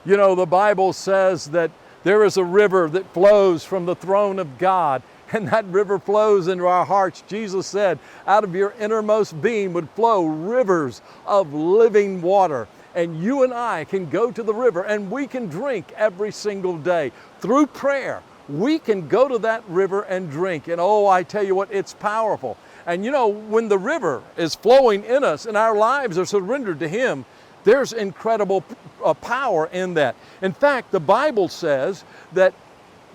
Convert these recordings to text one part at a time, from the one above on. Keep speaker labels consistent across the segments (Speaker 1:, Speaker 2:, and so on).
Speaker 1: You know, the Bible says that there is a river that flows from the throne of God, and that river flows into our hearts. Jesus said, out of your innermost being would flow rivers of living water. And you and I can go to the river and we can drink every single day. Through prayer, we can go to that river and drink. And oh, I tell you what, it's powerful. And you know, when the river is flowing in us and our lives are surrendered to Him, there's incredible power in that. In fact, the Bible says that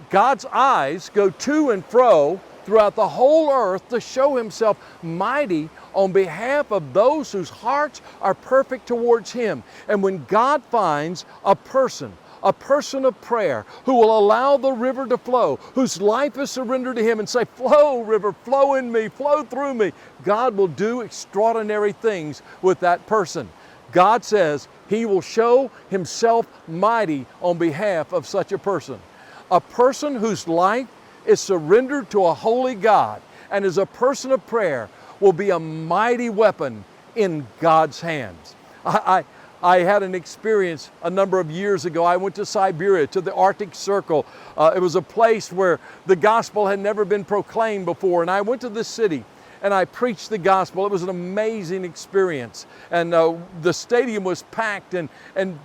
Speaker 1: God's eyes go to and fro throughout the whole earth to show Himself mighty on behalf of those whose hearts are perfect towards Him. And when God finds a person of prayer who will allow the river to flow, whose life is surrendered to Him and say, flow river, flow in me, flow through me, God will do extraordinary things with that person. God says He will show Himself mighty on behalf of such a person. A person whose life is surrendered to a holy God and is a person of prayer will be a mighty weapon in God's hands. I had an experience a number of years ago. I went to Siberia, to the Arctic Circle. It was a place where the gospel had never been proclaimed before. And I went to this city and I preached the gospel. It was an amazing experience. And the stadium was packed and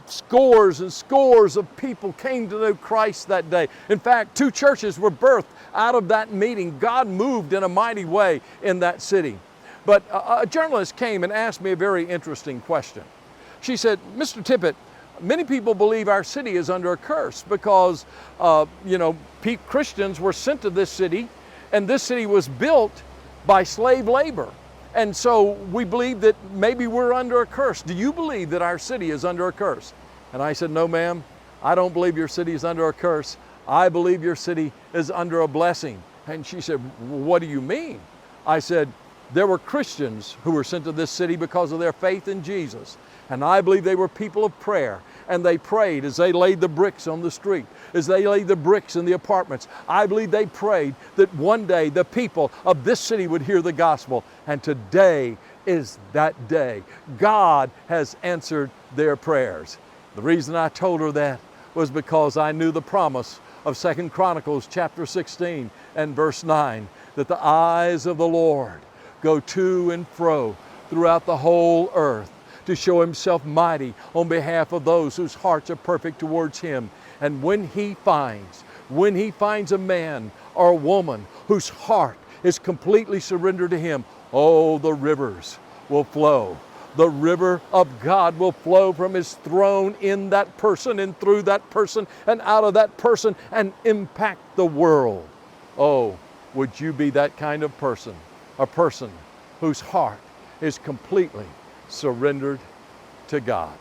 Speaker 1: scores and scores of people came to know Christ that day. In fact, 2 churches were birthed out of that meeting. God moved in a mighty way in that city. But a journalist came and asked me a very interesting question. She said, Mr. Tippit, many people believe our city is under a curse because, Christians were sent to this city, and this city was built by slave labor. And so we believe that maybe we're under a curse. Do you believe that our city is under a curse? And I said, no, ma'am, I don't believe your city is under a curse. I believe your city is under a blessing. And she said, what do you mean? I said, there were Christians who were sent to this city because of their faith in Jesus. And I believe they were people of prayer. And they prayed as they laid the bricks on the street, as they laid the bricks in the apartments. I believe they prayed that one day the people of this city would hear the gospel. And today is that day. God has answered their prayers. The reason I told her that was because I knew the promise of 2 Chronicles chapter 16 and verse 9, that the eyes of the Lord go to and fro throughout the whole earth to show Himself mighty on behalf of those whose hearts are perfect towards Him. And when He finds a man or a woman whose heart is completely surrendered to Him, oh, the rivers will flow. The river of God will flow from His throne in that person and through that person and out of that person and impact the world. Oh, would you be that kind of person? A person whose heart is completely surrendered to God.